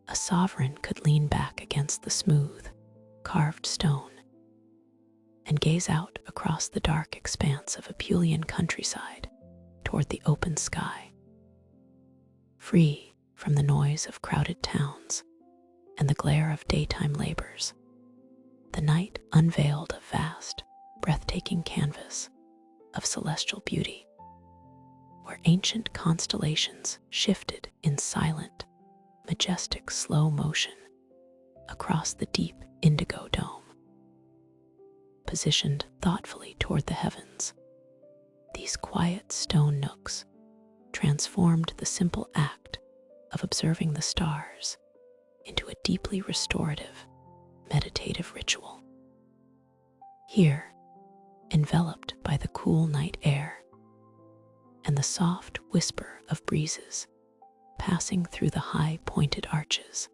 a sovereign could lean back against the smooth, carved stone and gaze out across the dark expanse of Apulian countryside toward the open sky. Free from the noise of crowded towns and the glare of daytime labors, the night unveiled a vast, breathtaking canvas of celestial beauty, where ancient constellations shifted in silent, majestic slow motion across the deep indigo dome. Positioned thoughtfully toward the heavens, these quiet stone nooks transformed the simple act of observing the stars into a deeply restorative, meditative ritual. Here, enveloped by the cool night air and the soft whisper of breezes passing through the high pointed arches,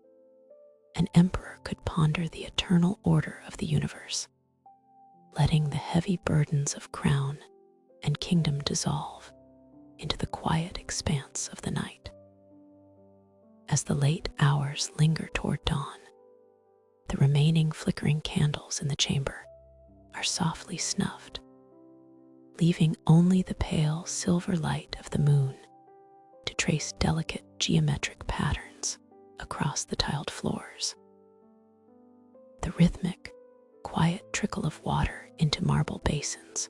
an emperor could ponder the eternal order of the universe, letting the heavy burdens of crown and kingdom dissolve into the quiet expanse of the night. As the late hours linger toward dawn, the remaining flickering candles in the chamber are softly snuffed, leaving only the pale silver light of the moon to trace delicate geometric patterns across the tiled floors. The rhythmic, quiet trickle of water into marble basins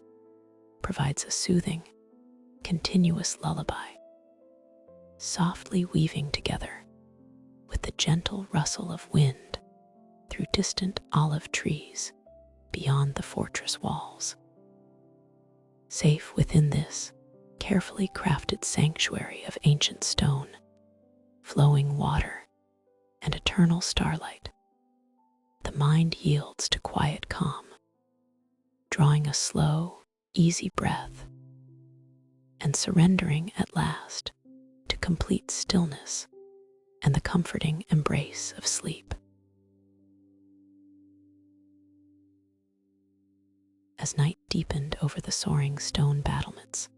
provides a soothing, continuous lullaby, softly weaving together with the gentle rustle of wind through distant olive trees beyond the fortress walls. Safe within this carefully crafted sanctuary of ancient stone, flowing water, and eternal starlight, the mind yields to quiet calm, drawing a slow, easy breath and surrendering at last to complete stillness and the comforting embrace of sleep. As night deepened over the soaring stone battlements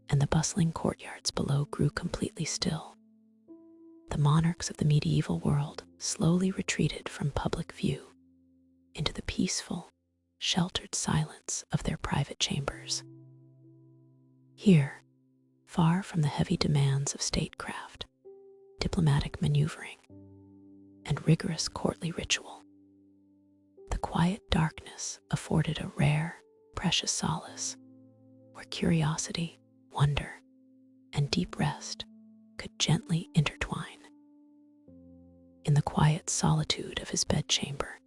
and the bustling courtyards below grew completely still, the monarchs of the medieval world slowly retreated from public view into the peaceful, sheltered silence of their private chambers. Here, far from the heavy demands of statecraft, diplomatic maneuvering, and rigorous courtly ritual, the quiet darkness afforded a rare, precious solace where curiosity, wonder, and deep rest could gently intertwine. In the quiet solitude of his bedchamber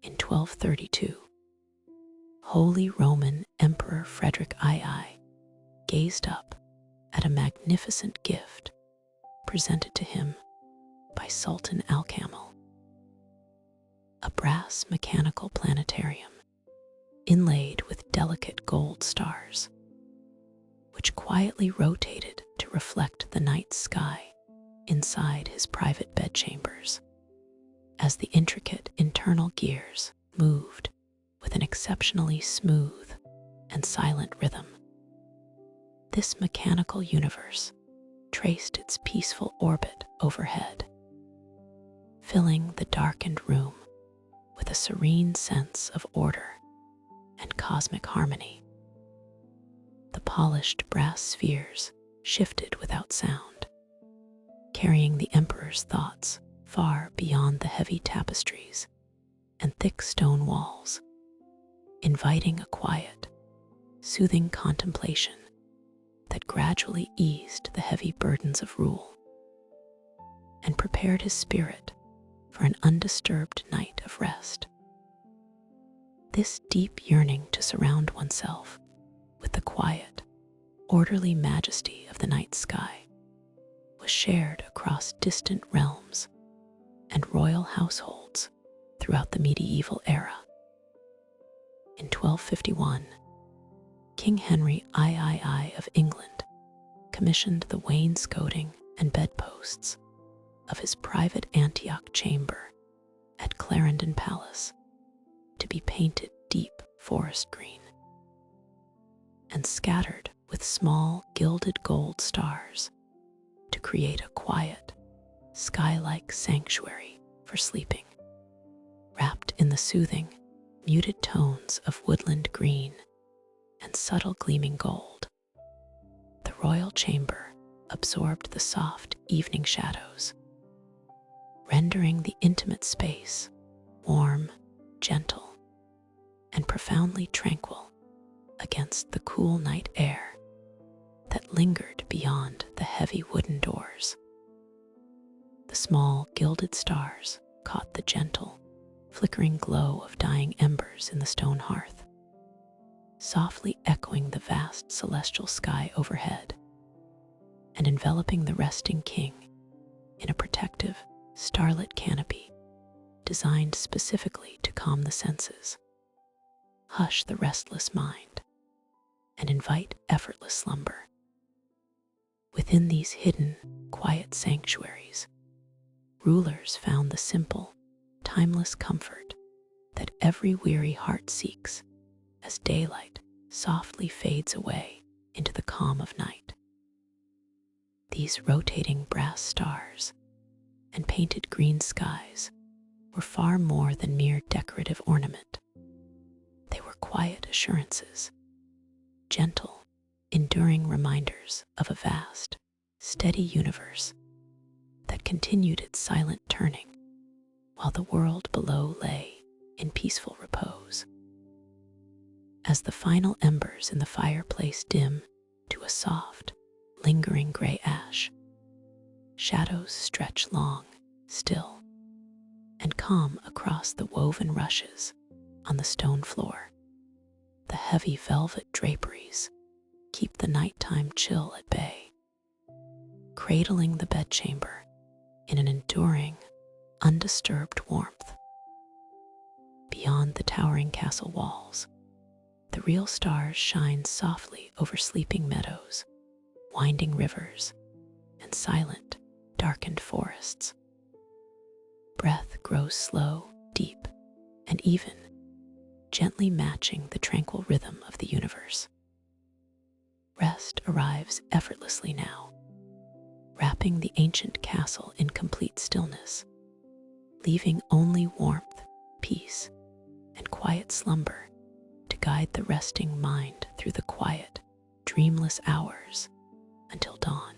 in 1232, Holy Roman Emperor Frederick II gazed up at a magnificent gift presented to him by Sultan Al-Kamil, a brass mechanical planetarium inlaid with delicate gold stars, which quietly rotated to reflect the night sky inside his private bedchambers as the intricate internal gears moved with an exceptionally smooth and silent rhythm. This mechanical universe traced its peaceful orbit overhead, filling the darkened room with a serene sense of order and cosmic harmony. The polished brass spheres shifted without sound, carrying the emperor's thoughts far beyond the heavy tapestries and thick stone walls, inviting a quiet, soothing contemplation that gradually eased the heavy burdens of rule and prepared his spirit for an undisturbed night of rest. This deep yearning to surround oneself with the quiet, orderly majesty of the night sky was shared across distant realms and royal households throughout the medieval era. In 1251, King Henry III of England commissioned the wainscoting and bedposts of his private Antioch chamber at Clarendon Palace to be painted deep forest green and scattered with small gilded gold stars to create a quiet, sky-like sanctuary for sleeping, wrapped in the soothing, muted tones of woodland green and subtle gleaming gold. The royal chamber absorbed the soft evening shadows, rendering the intimate space warm, gentle, and profoundly tranquil against the cool night air that lingered beyond the heavy wooden doors. The small gilded stars caught the gentle, flickering glow of dying embers in the stone hearth, softly echoing the vast celestial sky overhead and enveloping the resting king in a protective, starlit canopy designed specifically to calm the senses, hush the restless mind, and invite effortless slumber. Within these hidden, quiet sanctuaries, rulers found the simple timeless comfort that every weary heart seeks as daylight softly fades away into the calm of night. These rotating brass stars and painted green skies were far more than mere decorative ornament. They were quiet assurances, gentle, enduring reminders of a vast, steady universe that continued its silent turning while the world below lay in peaceful repose. As the final embers in the fireplace dim to a soft, lingering gray ash, shadows stretch long, still, and calm across the woven rushes on the stone floor. The heavy velvet draperies keep the nighttime chill at bay, cradling the bedchamber in an enduring, undisturbed warmth. Beyond the towering castle walls, the real stars shine softly over sleeping meadows, winding rivers, and silent, darkened forests. Breath grows slow, deep, and even, gently matching the tranquil rhythm of the universe. Rest arrives effortlessly now, wrapping the ancient castle in complete stillness, leaving only warmth, peace, and quiet slumber to guide the resting mind through the quiet, dreamless hours until dawn.